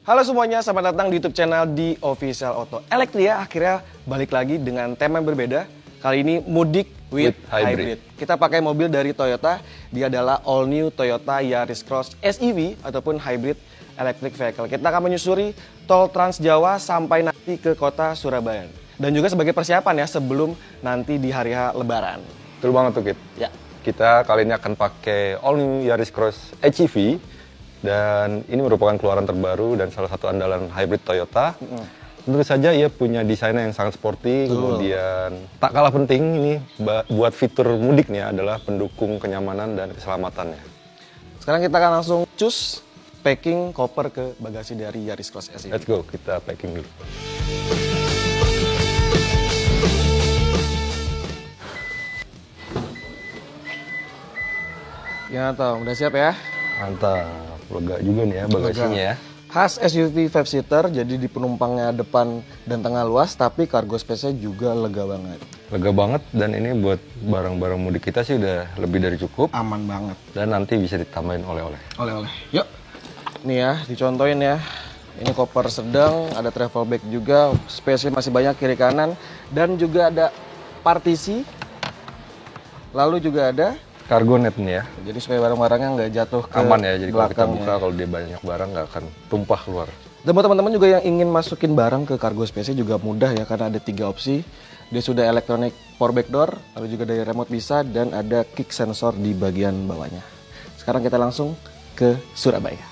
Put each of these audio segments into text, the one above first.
Halo semuanya, selamat datang di YouTube channel di Official Auto Elektria. Akhirnya balik lagi dengan tema yang berbeda. Kali ini mudik with hybrid. Kita pakai mobil dari Toyota. Dia adalah all new Toyota Yaris Cross SEV ataupun hybrid electric vehicle. Kita akan menyusuri tol Trans Jawa sampai nanti ke kota Surabaya. Dan juga sebagai persiapan ya sebelum nanti di hari H Lebaran. Betul banget tuh, Kit. Ya. Kita kali ini akan pakai all new Yaris Cross HEV. Dan ini merupakan keluaran terbaru dan salah satu andalan hybrid Toyota. Tentu saja ia punya desain yang sangat sporty, kemudian tak kalah penting ini buat fitur mudik nih adalah pendukung kenyamanan dan keselamatannya. Sekarang kita akan langsung cus packing koper ke bagasi dari Yaris Cross SEV. Let's go, kita packing dulu. Ya, Tom, udah siap ya? Mantap, lega juga nih ya bagasinya ya. Khas SUV 5-seater, jadi di penumpangnya depan dan tengah luas, tapi cargo space-nya juga lega banget. Lega banget dan ini buat barang-barang mudik kita sih udah lebih dari cukup. Aman banget. Dan nanti bisa ditambahin oleh-oleh. Oleh-oleh. Yuk. Nih ya, dicontohin ya. Ini koper sedang, ada travel bag juga, space-nya masih banyak kiri kanan, dan juga ada partisi. Lalu juga ada Cargo net nih ya. jadi supaya barang-barangnya nggak jatuh ke Aman ya, jadi kalau kita belakang buka ya. kalau dia banyak barang nggak akan tumpah keluar. Dan buat teman-teman juga yang ingin masukin barang ke cargo space juga mudah ya, karena ada 3 opsi. Dia sudah electronic power back door, lalu juga dari remote bisa, dan ada kick sensor di bagian bawahnya. Sekarang kita langsung ke Surabaya.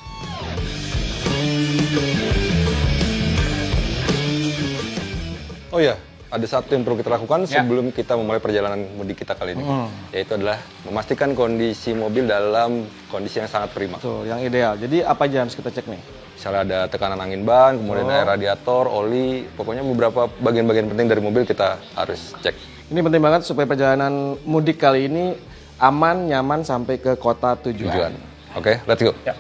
Oh ya, ada satu yang perlu kita lakukan sebelum kita memulai perjalanan mudik kita kali ini, yaitu adalah memastikan kondisi mobil dalam kondisi yang sangat prima. Tuh, yang ideal. Jadi apa aja harus kita cek nih? Misalnya ada tekanan angin ban, kemudian air radiator, oli, pokoknya beberapa bagian-bagian penting dari mobil kita harus cek. Ini penting banget supaya perjalanan mudik kali ini aman, nyaman sampai ke kota tujuan. Oke, let's go. Ya.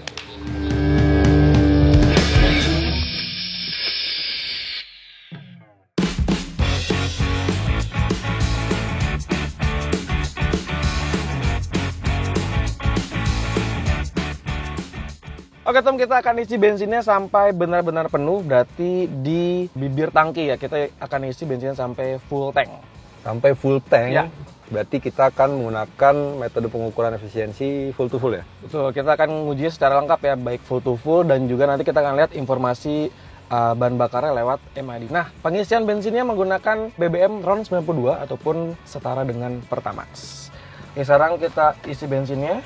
Oke Tom, kita akan isi bensinnya sampai benar-benar penuh, berarti di bibir tangki ya, kita akan isi bensinnya sampai full tank. Sampai full tank, Ya. berarti kita akan menggunakan metode pengukuran efisiensi full to full ya? Betul, kita akan menguji secara lengkap ya, baik full to full dan juga nanti kita akan lihat informasi bahan bakarnya lewat MID. Nah, pengisian bensinnya menggunakan BBM RON 92 ataupun setara dengan Pertamax. Oke, sekarang kita isi bensinnya.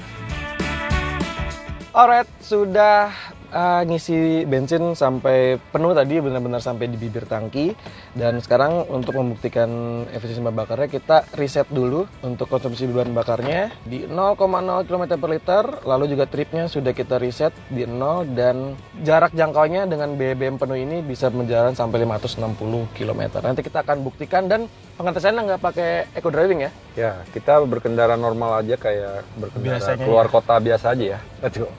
Alright, sudah ngisi bensin sampai penuh tadi, benar-benar sampai di bibir tangki. Dan sekarang untuk membuktikan efisiensi bahan bakarnya, kita reset dulu untuk konsumsi bahan bakarnya di 0,0 km per liter. Lalu juga tripnya sudah kita reset di 0 dan jarak jangkaunya dengan BBM penuh ini bisa berjalan sampai 560 km. Nanti kita akan buktikan, dan pengetesannya nggak pakai eco driving ya? Ya, kita berkendara normal aja kayak berkendara Biasanya keluar ya. kota biasa aja ya. Let's go.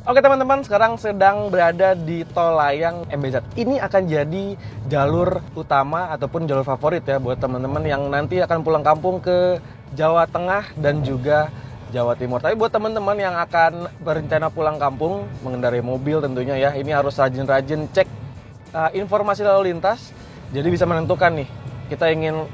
Oke teman-teman, sekarang sedang berada di tol layang MBZ. Ini akan jadi jalur utama ataupun jalur favorit ya buat teman-teman yang nanti akan pulang kampung ke Jawa Tengah dan juga Jawa Timur. Tapi buat teman-teman yang akan berencana pulang kampung mengendarai mobil tentunya ya, ini harus rajin-rajin cek informasi lalu lintas. Jadi bisa menentukan nih, kita ingin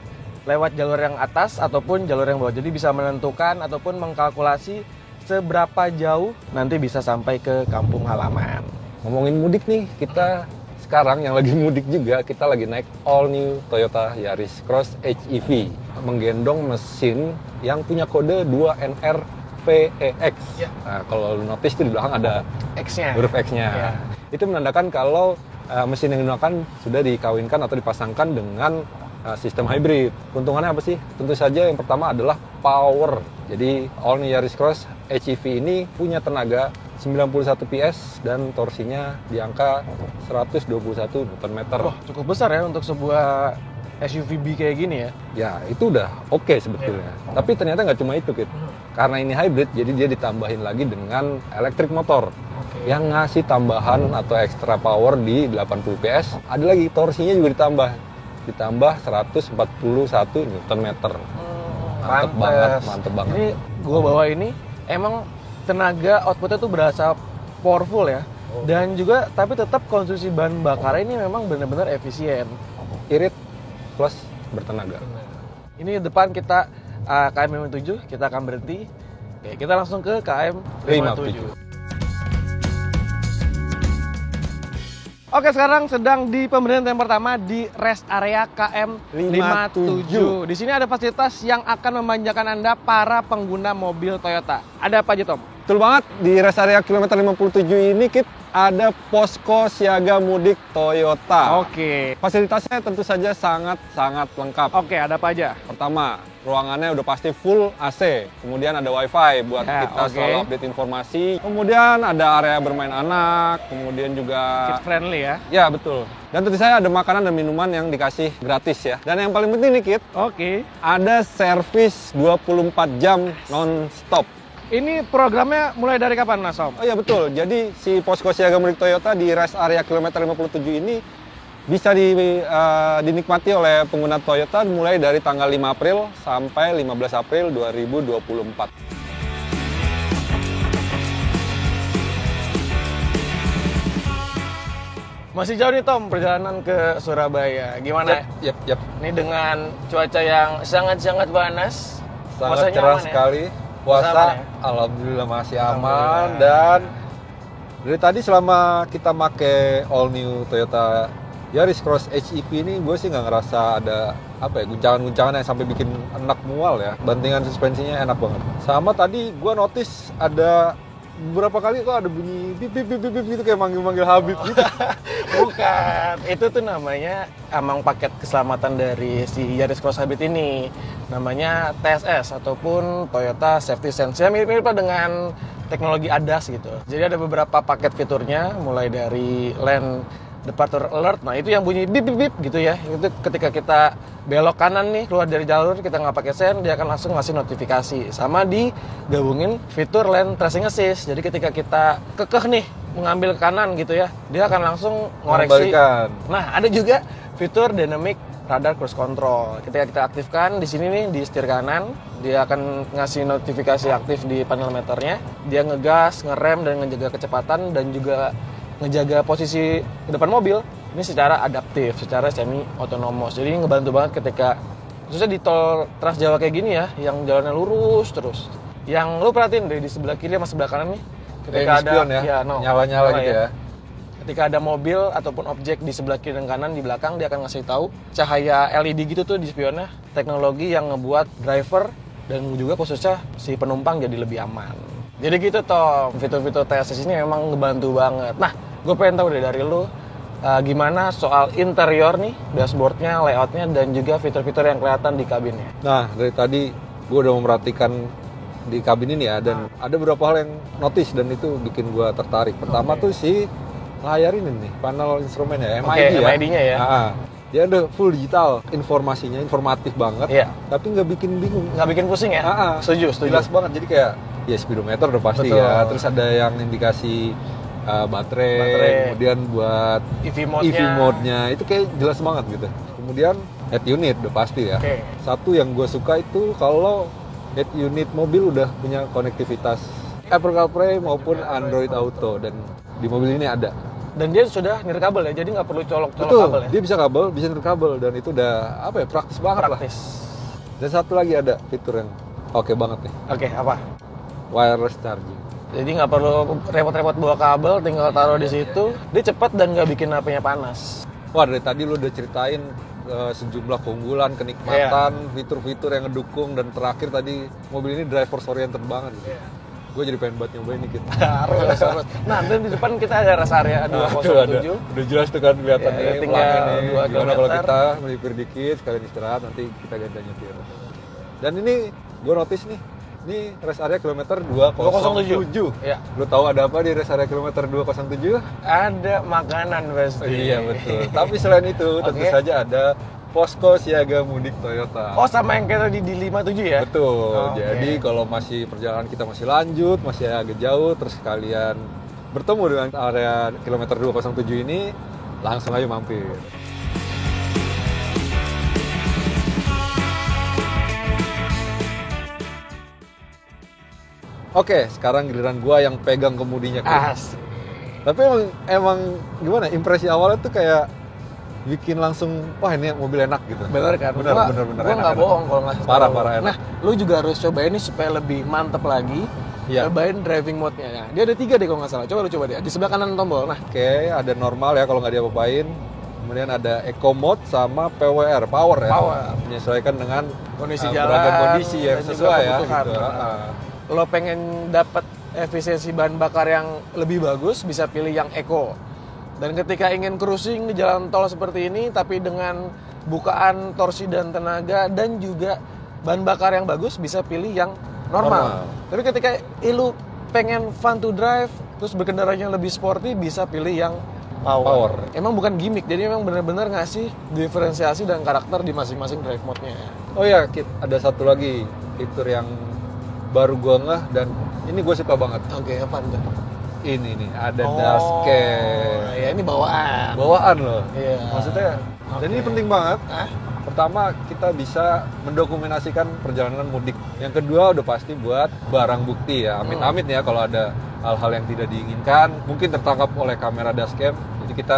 lewat jalur yang atas ataupun jalur yang bawah. Jadi bisa menentukan ataupun mengkalkulasi seberapa jauh nanti bisa sampai ke kampung halaman. Ngomongin mudik nih, kita sekarang yang lagi mudik juga, kita lagi naik all new Toyota Yaris Cross HEV. Menggendong mesin yang punya kode 2NRVEX. Ya. Nah, kalau lu notice itu di belakang ada X-nya. huruf X-nya. Ya. Itu menandakan kalau mesin yang digunakan sudah dikawinkan atau dipasangkan dengan sistem hybrid. Keuntungannya apa sih? Tentu saja yang pertama adalah power. Jadi all new Yaris Cross HEV ini punya tenaga 91 PS dan torsinya di angka 121 Nm. Wah, cukup besar ya untuk sebuah SUV kayak gini ya. Ya, itu udah oke sebetulnya. Tapi ternyata nggak cuma itu, Kit. Karena ini hybrid, jadi dia ditambahin lagi dengan electric motor. Yang ngasih tambahan atau extra power di 80 PS. Ada lagi torsinya juga ditambah 141 Nm. Mantep banget. Ini gue bawa ini emang tenaga outputnya tuh berasa powerful ya. Dan juga tapi tetap konsumsi bahan bakar ini memang benar-benar efisien. Irit plus bertenaga. Ini depan kita KM 57, kita akan berhenti. Oke, kita langsung ke KM 57. Oke, sekarang sedang di pemberhentian pertama di rest area KM 57. Di sini ada fasilitas yang akan memanjakan Anda para pengguna mobil Toyota. Ada apa aja, Tom? Betul banget, di rest area kilometer 57 ini ada posko siaga mudik Toyota. Oke. Fasilitasnya tentu saja sangat lengkap. Oke, ada apa aja? Pertama, ruangannya udah pasti full AC. Kemudian ada WiFi buat kita selalu update informasi. Kemudian ada area bermain anak. Kemudian juga Kid friendly ya? Ya, betul. Dan tentu saja ada makanan dan minuman yang dikasih gratis ya. Dan yang paling penting nih, Kit, Oke. ada servis 24 jam non-stop. Ini programnya mulai dari kapan, Mas Om? Oh iya betul, jadi si posko siaga mudik Toyota di rest area kilometer 57 ini bisa dinikmati oleh pengguna Toyota mulai dari tanggal 5 April sampai 15 April 2024. Masih jauh nih, Tom, perjalanan ke Surabaya. Gimana? Yap. Ini dengan cuaca yang sangat-sangat panas. Sangat Puasanya cerah aman ya? sekali. Puasa aman Puasa, ya? alhamdulillah masih Alhamdulillah. aman. Dan dari tadi selama kita pakai all new Toyota Yaris Cross HEV ini, gue sih nggak ngerasa ada guncangan-guncangan yang sampai bikin enak mual ya. Bantingan suspensinya enak banget. Sama tadi gue notice ada beberapa kali kok ada bunyi bip bip bip bip gitu kayak manggil-manggil Habib gitu. Bukan, itu tuh namanya emang paket keselamatan dari si Yaris Cross Hybrid ini. Namanya TSS ataupun Toyota Safety Sense. Ya mirip-mirip dengan teknologi ADAS gitu. Jadi ada beberapa paket fiturnya, mulai dari lane departure alert. Nah, itu yang bunyi bip bip bip gitu ya. Itu ketika kita belok kanan nih, keluar dari jalur, kita nggak pakai sen, dia akan langsung ngasih notifikasi. Sama digabungin fitur lane tracing assist. Jadi ketika kita kekeh nih mengambil ke kanan gitu ya, dia akan langsung ngoreksi. Nah, ada juga fitur dynamic radar cruise control. Ketika kita aktifkan di sini nih di setir kanan, dia akan ngasih notifikasi aktif di panel meternya. Dia ngegas, ngerem dan ngejaga kecepatan dan juga ngejaga posisi ke depan mobil. Ini secara adaptif, secara semi otonomous. Jadi ini ngebantu banget ketika khususnya di tol Trans Jawa kayak gini ya, yang jalannya lurus terus. Yang lu perhatiin deh di sebelah kiri sama sebelah kanan nih, ketika ada nyala-nyala gitu ya. Ketika ada mobil ataupun objek di sebelah kiri dan kanan di belakang, dia akan ngasih tahu cahaya LED gitu tuh di spionnya. Teknologi yang ngebuat driver dan juga khususnya si penumpang jadi lebih aman. Jadi gitu, Tom, fitur-fitur TSS ini memang ngebantu banget. Nah, gue pengen tahu deh dari lu gimana soal interior nih, dashboardnya, layoutnya, dan juga fitur-fitur yang kelihatan di kabinnya. Nah, dari tadi gue udah memperhatikan di kabin ini ya, dan ada beberapa hal yang notice dan itu bikin gue tertarik. Pertama tuh si layar ini nih, panel instrumen ya, MID ya. MID-nya ya. Dia ada full digital, informasinya informatif banget, tapi nggak bikin bingung. Nggak bikin pusing ya? Setuju. Jelas banget, jadi kayak ya speedometer udah pasti. Betul. Ya. Terus ada yang indikasi baterai, kemudian buat EV mode-nya, itu kayak jelas banget gitu. Kemudian head unit udah pasti ya. Satu yang gue suka itu kalau head unit mobil udah punya konektivitas Apple CarPlay maupun Android Auto, dan di mobil ini ada. Dan dia sudah nirkabel ya, jadi nggak perlu colok-colok kabel ya? Dia bisa kabel, bisa nirkabel, dan itu udah praktis banget lah. Dan satu lagi ada fitur yang oke banget nih. Oke, apa? Wireless charging. Jadi nggak perlu repot-repot bawa kabel, tinggal taruh di situ. Dia cepat dan nggak bikin HP-nya panas. Wah, dari tadi lu udah ceritain sejumlah keunggulan, kenikmatan, fitur-fitur yang ngedukung, dan terakhir tadi mobil ini drivers oriented banget gitu. Gue jadi pengen buat nyobain nih kita. Harus. Nah, dan di depan kita ada rest area 207. Udah jelas tuh kan kelihatan nih, tinggal 2 gimana km. kalau kita melipir dikit, sekalian istirahat, nanti kita ganti nyetir. Dan ini gue notice nih, ini rest area kilometer 207. Ya. Lu tahu ada apa di rest area kilometer 207? Ada makanan pasti. Iya betul. Tapi selain itu tentu saja ada posko siaga mudik Toyota. Oh, sama yang kayak tadi di 57 ya? Betul. Jadi kalau masih perjalanan kita masih lanjut, masih agak jauh, terus kalian bertemu dengan area kilometer 207 ini, langsung aja mampir. Oke, sekarang giliran gua yang pegang kemudinya. Tapi emang gimana? Impresi awalnya tuh kayak bikin langsung, wah ini mobil enak gitu. Bener kan? Bener. Gue nggak bohong kalau ngasih Parah enak. Nah, lu juga harus cobain ini supaya lebih mantep lagi. Iya. Cobain driving mode-nya. Nah, dia ada 3 deh kalau nggak salah. Coba deh. Di sebelah kanan tombol. Nah, Oke, ada normal ya kalau nggak diapa-apain. Kemudian ada eco mode sama PWR, power ya. Menyesuaikan dengan kondisi beragam jalan, kondisi yang dan juga sesuai ya. kebutuhan. Gitu. Lo pengen dapat efisiensi bahan bakar yang lebih bagus, bisa pilih yang eco. Dan ketika ingin cruising di jalan tol seperti ini, tapi dengan bukaan torsi dan tenaga dan juga bahan bakar yang bagus, bisa pilih yang normal. Tapi ketika lu pengen fun to drive, terus berkendaranya lebih sporty, bisa pilih yang power. Emang bukan gimmick, jadi emang benar-benar ngasih diferensiasi dan karakter di masing-masing drive mode-nya. Oh ya, Kit, ada satu lagi fitur yang baru gua ngeh dan ini gue suka banget. Oke, apaan tuh? Ini nih, ada dashcam. Ya ini bawaan. Bawaan loh. Iya. Maksudnya, dan ini penting banget. Hah? Pertama, kita bisa mendokumentasikan perjalanan mudik. Yang kedua, udah pasti buat barang bukti ya. Amit-amit ya kalau ada hal-hal yang tidak diinginkan, mungkin tertangkap oleh kamera dashcam, jadi kita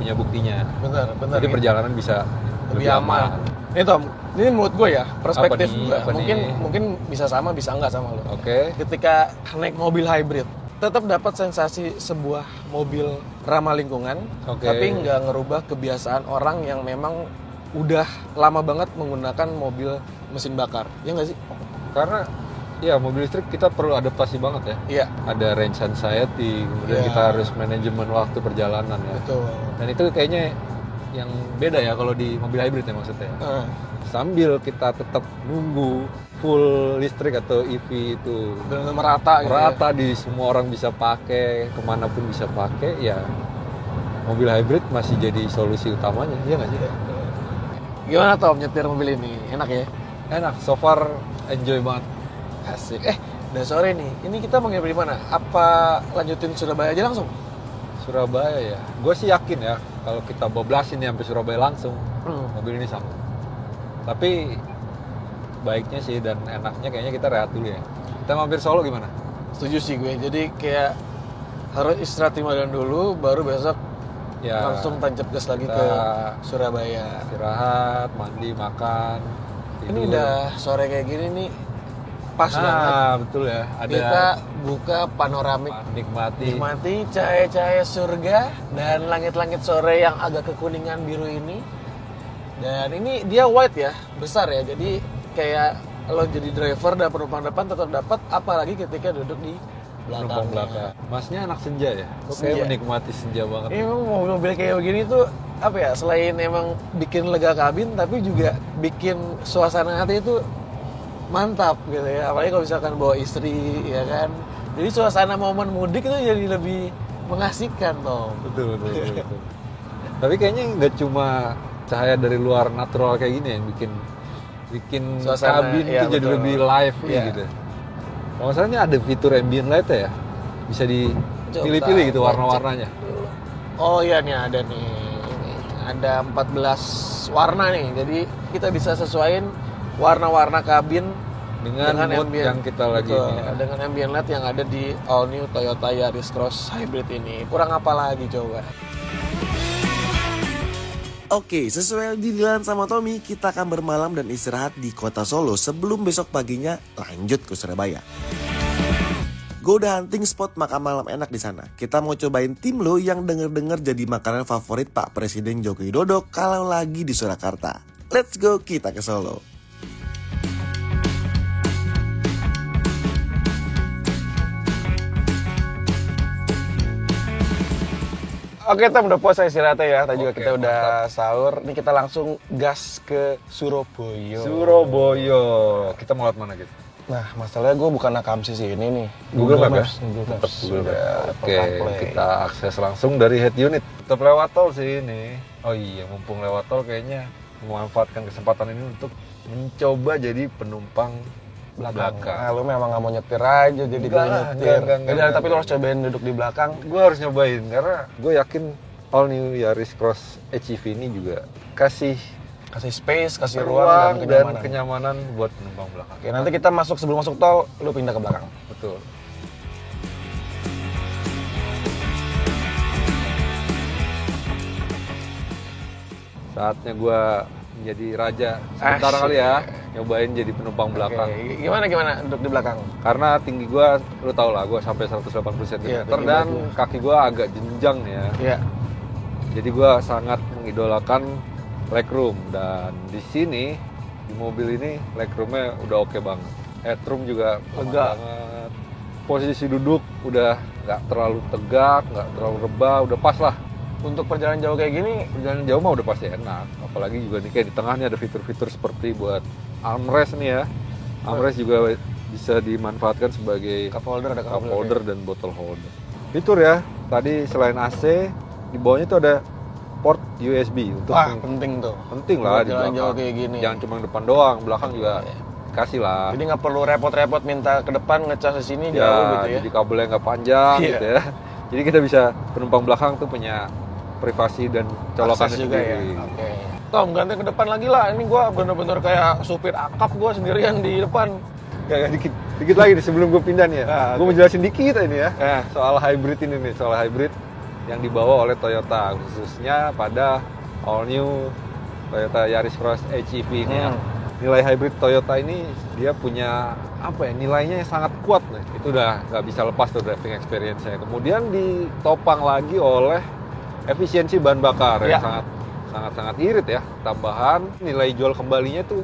punya buktinya. Benar. Jadi perjalanan bisa lebih aman. Ini Tom, ini menurut gue ya, perspektif gue. Apa Mungkin bisa sama, bisa enggak sama lo. Oke. Ketika naik mobil hybrid, tetap dapat sensasi sebuah mobil ramah lingkungan, tapi nggak ngerubah kebiasaan orang yang memang udah lama banget menggunakan mobil mesin bakar. Ya nggak sih? Karena ya mobil listrik kita perlu adaptasi banget ya. Iya. Ada range anxiety, kemudian kita harus manajemen waktu perjalanan ya. Betul. Dan itu kayaknya yang beda ya kalau di mobil hybrid ya maksudnya. Sambil kita tetap nunggu full listrik atau EV itu benar merata gitu merata ya. Di semua orang bisa pakai, kemanapun bisa pakai, ya mobil hybrid masih jadi solusi utamanya, iya nggak sih? Gimana Tom nyetir mobil ini? Enak ya? Enak, so far enjoy banget. Asik. Udah sore nih, ini kita mau nginep di mana? Apa lanjutin Surabaya aja langsung? Surabaya ya, gue sih yakin ya kalau kita bablasin nih sampai Surabaya langsung, mobil ini sanggup. Tapi baiknya sih dan enaknya kayaknya kita rehat dulu ya. Kita mampir Solo gimana? Setuju sih gue, jadi kayak harus istirahat 5 jam dulu, baru besok ya, langsung tancap gas lagi ke Surabaya. Istirahat, mandi, makan, tidur. Ini udah sore kayak gini nih, pas banget. Betul ya. Ada kita buka panoramik, nikmati cahaya-cahaya surga dan langit-langit sore yang agak kekuningan biru ini. Dan ini dia wide ya, besar ya, jadi kayak lo jadi driver dan penumpang depan tetap dapat, apalagi ketika duduk di belakang. Masnya anak senja ya? Saya menikmati senja banget. Ini memang mobil-mobil kayak begini tuh apa ya, selain emang bikin lega kabin, tapi juga bikin suasana hati itu mantap gitu ya, apalagi kalau misalkan bawa istri ya kan. Jadi suasana momen mudik itu jadi lebih mengasihkan Tom. Betul. Tapi kayaknya nggak cuma cahaya dari luar natural kayak gini yang bikin suasana, kabin itu jadi lebih lively gitu. Kalau misalnya ada fitur ambient light ya, bisa dipilih-pilih gitu warna-warnanya. Oh iya nih ada nih, ada 14 warna nih, jadi kita bisa sesuaiin warna-warna kabin dengan mood ambient, yang kita lagi ini. Dengan ambient light yang ada di all new Toyota Yaris Cross Hybrid ini. Kurang apa lagi coba? Oke, sesuai didilan sama Tommy, kita akan bermalam dan istirahat di kota Solo sebelum besok paginya lanjut ke Surabaya. Gue udah hunting spot makan malam enak di sana. Kita mau cobain Timlo yang denger-denger jadi makanan favorit Pak Presiden Joko Widodo kalau lagi di Surakarta. Let's go, kita ke Solo. Oke, Tom, udah puas istirahatnya ya. Tadi juga kita udah sahur. Ini kita langsung gas ke Surabaya. Kita mau lewat mana gitu? Nah, masalahnya gue bukan akamsi sih ini nih. Google Maps. Oke, kita akses langsung dari head unit. Tetap lewat tol sih ini. Oh iya, mumpung lewat tol kayaknya memanfaatkan kesempatan ini untuk mencoba jadi penumpang belakang. Lu memang gak mau nyetir aja jadi gue nyetir. Enggak, tapi lu harus cobain duduk di belakang. Gue harus nyobain karena gue yakin all new Yaris Cross HEV ini juga kasih Kasih space, kasih ruang dan kenyamanan buat penumpang belakang. Oke, nanti kita sebelum masuk tol, lu pindah ke belakang. Betul. Saatnya gue menjadi raja sementara kali ya, nyobain jadi penumpang belakang. Oke, gimana duduk di belakang? Karena tinggi gue, lu tau lah, gue sampai 180 cm dan kaki gue agak jenjang ya. Iya. Jadi gue sangat mengidolakan legroom, dan di sini di mobil ini legroomnya udah oke banget. Headroom juga lega banget. Posisi duduk udah nggak terlalu tegak, nggak terlalu rebah, udah pas lah. Untuk perjalanan jauh kayak gini, perjalanan jauh mah udah pasti enak. Apalagi juga nih kayak di tengah nih ada fitur-fitur seperti buat armrest nih ya. Armrest juga bisa dimanfaatkan sebagai cup holder, ada cup holder dan bottle holder. Fitur ya, tadi selain AC, di bawahnya tuh ada port USB untuk penting tuh. Penting lah di jalan belakang. Jauh kayak gini. Jangan cuma depan doang, belakang juga kasih lah. Jadi nggak perlu repot-repot minta ke depan ngecas di sini jauh gitu ya. Jadi kabelnya nggak panjang gitu ya. Jadi kita bisa penumpang belakang tuh punya privasi dan colokan juga ya. Oke. Tom, ganti ke depan lagi lah. Ini gua bener-bener kayak supir akap gua sendirian di depan. Kayak dikit lagi nih sebelum gue pindah nih ya. Gue mau jelasin dikit ini ya. Soal hybrid ini nih, soal hybrid yang dibawa oleh Toyota, khususnya pada all new Toyota Yaris Cross HEV ini ya. Nilai hybrid Toyota ini dia punya nilainya yang sangat kuat nih. Itu udah nggak bisa lepas tuh driving experience-nya. Kemudian ditopang lagi oleh efisiensi bahan bakar yang sangat irit ya. Tambahan nilai jual kembalinya tuh,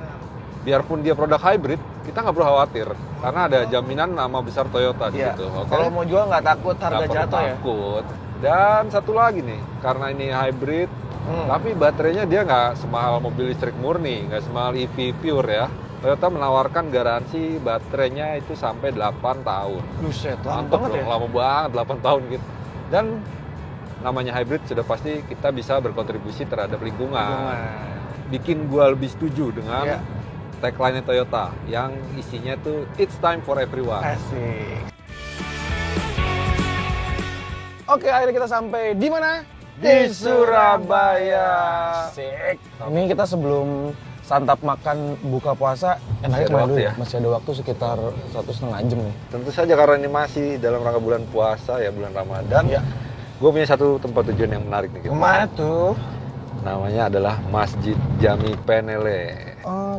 biarpun dia produk hybrid, kita nggak perlu khawatir karena ada jaminan nama besar Toyota di situ. Okay? Kalau mau jual nggak takut harga jatuh ya. Takut. Dan satu lagi nih, karena ini hybrid, tapi baterainya dia nggak semahal mobil listrik murni, nggak semahal EV pure ya. Toyota menawarkan garansi baterainya itu sampai 8 tahun. Buset, lama banget ya? Lama banget, 8 tahun gitu. Dan namanya hybrid sudah pasti kita bisa berkontribusi terhadap lingkungan. Bikin gua lebih setuju dengan tagline Toyota yang isinya tuh it's time for everyone. Asik. Oke, akhirnya kita sampai di mana? Di Surabaya. Asik. Ini kita sebelum santap makan buka puasa, enaknya kemana dulu ya? Masih ada waktu sekitar 1,5 jam nih. Tentu saja karena ini masih dalam rangka bulan puasa ya, bulan Ramadan. Iya. Gue punya satu tempat tujuan yang menarik nih. Mana tuh? Namanya adalah Masjid Jami Penele.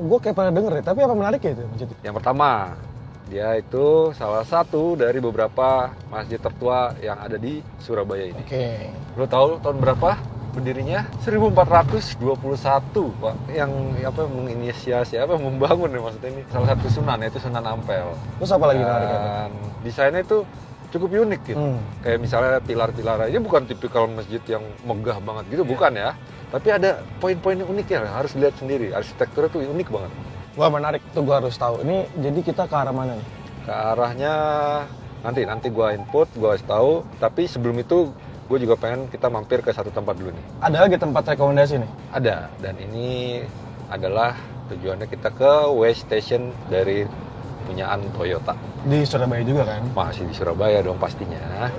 Gue kayak pernah denger ya, tapi apa menarik ya itu masjid? Yang pertama, dia itu salah satu dari beberapa masjid tertua yang ada di Surabaya ini. Oke. Lo tahu tahun berapa berdirinya? 1421, Pak. Yang menginisiasi membangun ya maksudnya ini. Salah satu sunan, yaitu Sunan Ampel. Terus apa lagi menarik? Dan desainnya itu cukup unik gitu. Kayak misalnya pilar-pilar aja bukan tipikal masjid yang megah banget gitu, bukan ya. Tapi ada poin-poin yang unik ya, harus lihat sendiri. Arsitekturnya tuh unik banget. Wah, menarik tuh, gue harus tahu. Ini jadi kita ke arah mana nih? Ke arahnya nanti gue input, gue harus tahu. Tapi sebelum itu gue juga pengen kita mampir ke satu tempat dulu nih. Ada lagi tempat rekomendasi nih? Ada, dan ini adalah tujuannya kita ke way station dari punyaan Toyota. Di Surabaya juga kan? Masih di Surabaya dong pastinya.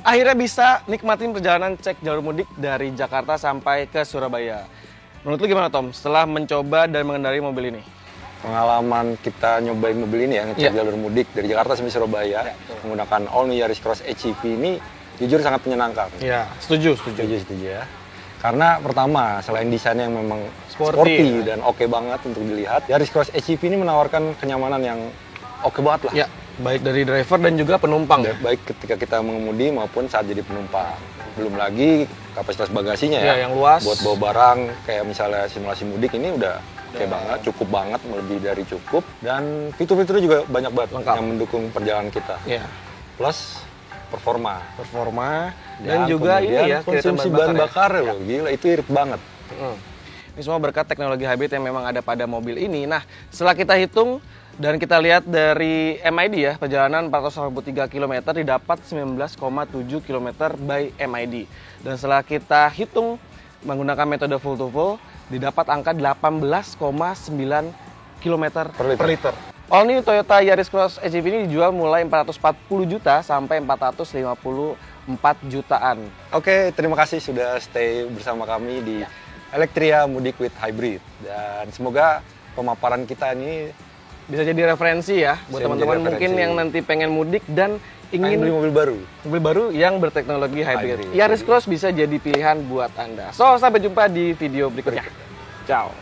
Akhirnya bisa nikmatin perjalanan cek jalur mudik dari Jakarta sampai ke Surabaya. Menurut lu gimana, Tom, setelah mencoba dan mengendarai mobil ini? Pengalaman kita nyobain mobil ini ya, ngecek jalur mudik dari Jakarta sampai Surabaya menggunakan all new Yaris Cross HEV ini jujur sangat menyenangkan. Iya, setuju ya. Karena pertama, selain desainnya yang memang sporty dan oke banget untuk dilihat, Yaris Cross HEV ini menawarkan kenyamanan yang oke banget lah. Ya, baik dari driver dan juga penumpang. Baik ketika kita mengemudi maupun saat jadi penumpang. Belum lagi kapasitas bagasinya ya yang luas. Buat bawa barang, kayak misalnya simulasi mudik ini udah oke banget, cukup banget, lebih dari cukup. Dan fitur-fiturnya juga banyak banget lengkap yang mendukung perjalanan kita. Iya. Plus performa dan juga ini ya konsumsi bahan bakar loh, gila itu irit banget. Ini semua berkat teknologi hybrid yang memang ada pada mobil ini. Nah, setelah kita hitung dan kita lihat dari MID ya, perjalanan 483 km didapat 19,7 km by MID. Dan setelah kita hitung menggunakan metode full to full, didapat angka 18,9 km per liter. All new Toyota Yaris Cross SUV ini dijual mulai 440 juta sampai 454 jutaan. Oke, terima kasih sudah stay bersama kami di Elektria Mudik with Hybrid. Dan semoga pemaparan kita ini Bisa jadi referensi ya buat Bisa teman-teman menjadi mungkin referensi. yang nanti pengen mudik dan ingin ingin beli mobil baru. mobil baru yang berteknologi hybrid. Hybrid. Yaris Cross bisa jadi pilihan buat Anda. So, sampai jumpa di video berikutnya. Ciao.